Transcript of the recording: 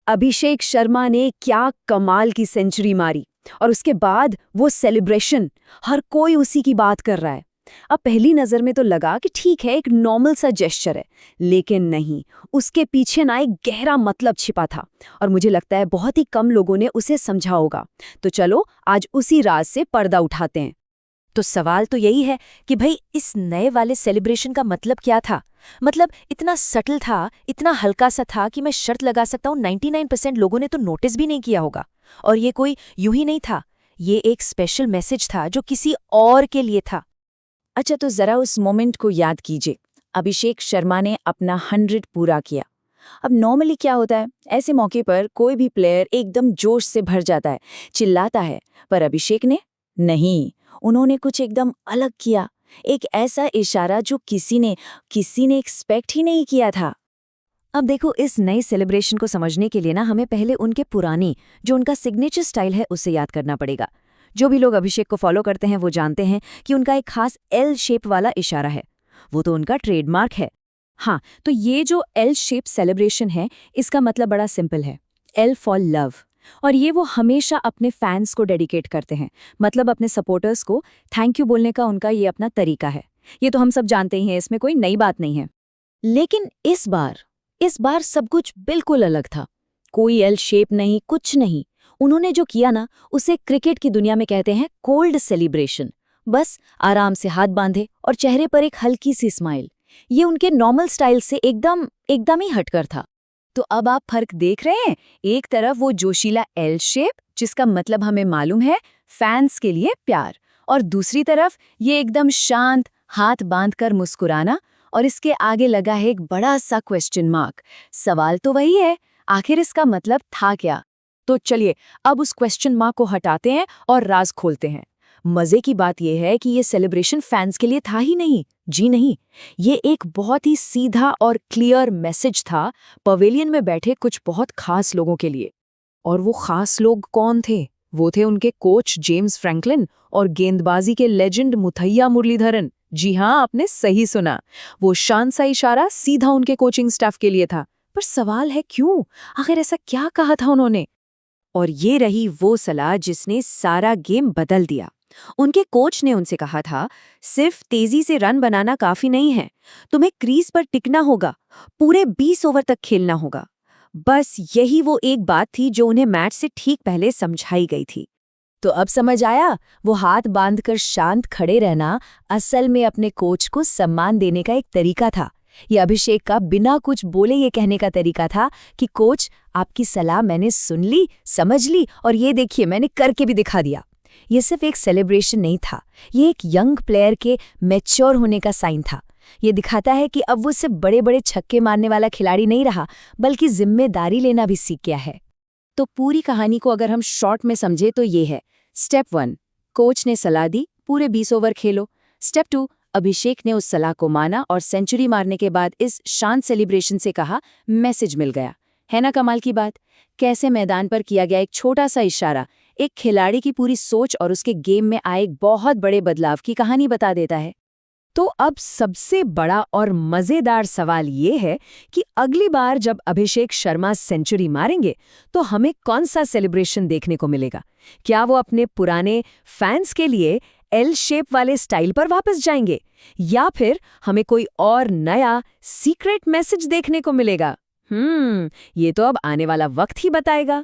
अभिषेक शर्मा ने क्या कमाल की सेंचुरी मारी और उसके बाद वो सेलिब्रेशन, हर कोई उसी की बात कर रहा है। अब पहली नजर में तो लगा कि ठीक है, एक नॉर्मल सा जेस्चर है, लेकिन नहीं, उसके पीछे ना एक गहरा मतलब छिपा था और मुझे लगता है बहुत ही कम लोगों ने उसे समझा होगा। तो चलो आज उसी राज से पर्दा उठाते हैं। तो सवाल तो यही है कि भाई इस नए वाले सेलिब्रेशन का मतलब क्या था। मतलब इतना सटल था, इतना हल्का सा था कि मैं शर्त लगा सकता हूँ 99% लोगों ने तो नोटिस भी नहीं किया होगा। और ये कोई यूं ही नहीं था, ये एक स्पेशल मैसेज था जो किसी और के लिए था। अच्छा, तो जरा उस मोमेंट को याद कीजिए। अभिषेक शर्मा ने अपना 100 पूरा किया। अब नॉर्मली क्या होता है, ऐसे मौके पर कोई भी प्लेयर एकदम जोश से भर जाता है, चिल्लाता है, पर अभिषेक ने नहीं, उन्होंने कुछ एकदम अलग किया। एक ऐसा इशारा जो किसी ने एक्सपेक्ट ही नहीं किया था। अब देखो, इस नई सेलिब्रेशन को समझने के लिए ना हमें पहले उनके पुरानी, जो उनका सिग्नेचर स्टाइल है, उसे याद करना पड़ेगा। जो भी लोग अभिषेक को फॉलो करते हैं वो जानते हैं कि उनका एक खास एल शेप वाला इशारा है। वो तो उनका ट्रेडमार्क है। हाँ, तो ये जो एल शेप सेलिब्रेशन है, इसका मतलब बड़ा सिंपल है, एल फॉर लव। और ये वो हमेशा अपने फैंस को डेडिकेट करते हैं, मतलब अपने सपोर्टर्स को थैंक यू बोलने का उनका ये अपना तरीका है। ये तो हम सब जानते ही हैं, इसमें कोई नई बात नहीं है। लेकिन इस बार सब कुछ बिल्कुल अलग था। कोई एल शेप नहीं, कुछ नहीं। उन्होंने जो किया ना, उसे क्रिकेट की दुनिया में कहते हैं कोल्ड सेलिब्रेशन। बस आराम से हाथ बांधे और चेहरे पर एक हल्की सी स्माइल। ये उनके नॉर्मल स्टाइल से एकदम ही हटकर था। तो अब आप फर्क देख रहे हैं, एक तरफ वो जोशीला एल शेप, जिसका मतलब हमें मालूम है फैंस के लिए प्यार, और दूसरी तरफ ये एकदम शांत हाथ बांधकर मुस्कुराना, और इसके आगे लगा है एक बड़ा सा क्वेश्चन मार्क। सवाल तो वही है, आखिर इसका मतलब था क्या? तो चलिए अब उस क्वेश्चन मार्क को हटाते हैं और राज खोलते हैं। मजे की बात यह है कि ये सेलिब्रेशन फैंस के लिए था ही नहीं, जी नहीं, ये एक बहुत ही सीधा और क्लियर मैसेज था पवेलियन में बैठे कुछ बहुत खास लोगों के लिए। और वो खास लोग कौन थे? वो थे उनके कोच जेम्स फ्रैंकलिन और गेंदबाजी के लेजेंड मुथैया मुरलीधरन। जी हाँ, आपने सही सुना। वो शान सा इशारा सीधा उनके कोचिंग स्टाफ के लिए था। पर सवाल है क्यों? आखिर ऐसा क्या कहा था उन्होंने? और ये रही वो सलाह जिसने सारा गेम बदल दिया। उनके कोच ने उनसे कहा था, सिर्फ तेजी से रन बनाना काफी नहीं है, तुम्हें क्रीज पर टिकना होगा, पूरे 20 ओवर तक खेलना होगा। बस यही वो एक बात थी जो उन्हें मैच से ठीक पहले समझाई गई थी। तो अब समझ आया, वो हाथ बांधकर शांत खड़े रहना असल में अपने कोच को सम्मान देने का एक तरीका था। ये अभिषेक का बिना कुछ बोले ये कहने का तरीका था कि कोच, आपकी सलाह मैंने सुन ली, समझ ली, और ये देखिए मैंने करके भी दिखा दिया। ये सिर्फ एक सेलिब्रेशन नहीं था, ये एक यंग प्लेयर के मैच्योर होने का साइन था। ये दिखाता है कि अब वो सिर्फ बड़े बड़े छक्के मारने वाला खिलाड़ी नहीं रहा, बल्कि जिम्मेदारी लेना भी सीख गया है। तो पूरी कहानी को अगर हम शॉर्ट में समझे तो ये है, स्टेप 1, कोच ने सलाह दी, पूरे 20 ओवर खेलो। स्टेप 2, अभिषेक ने उस सलाह को माना और सेंचुरी मारने के बाद इस शांत सेलिब्रेशन से कहा, मैसेज मिल गया। है ना कमाल की बात? कैसे मैदान पर किया गया एक छोटा सा इशारा एक खिलाड़ी की पूरी सोच और उसके गेम में आए एक बहुत बड़े बदलाव की कहानी बता देता है। तो अब सबसे बड़ा और मजेदार सवाल ये है कि अगली बार जब अभिषेक शर्मा सेंचुरी मारेंगे तो हमें कौन सा सेलिब्रेशन देखने को मिलेगा? क्या वो अपने पुराने फैंस के लिए एल शेप वाले स्टाइल पर वापस जाएंगे, या फिर हमें कोई और नया सीक्रेट मैसेज देखने को मिलेगा? ये तो अब आने वाला वक्त ही बताएगा।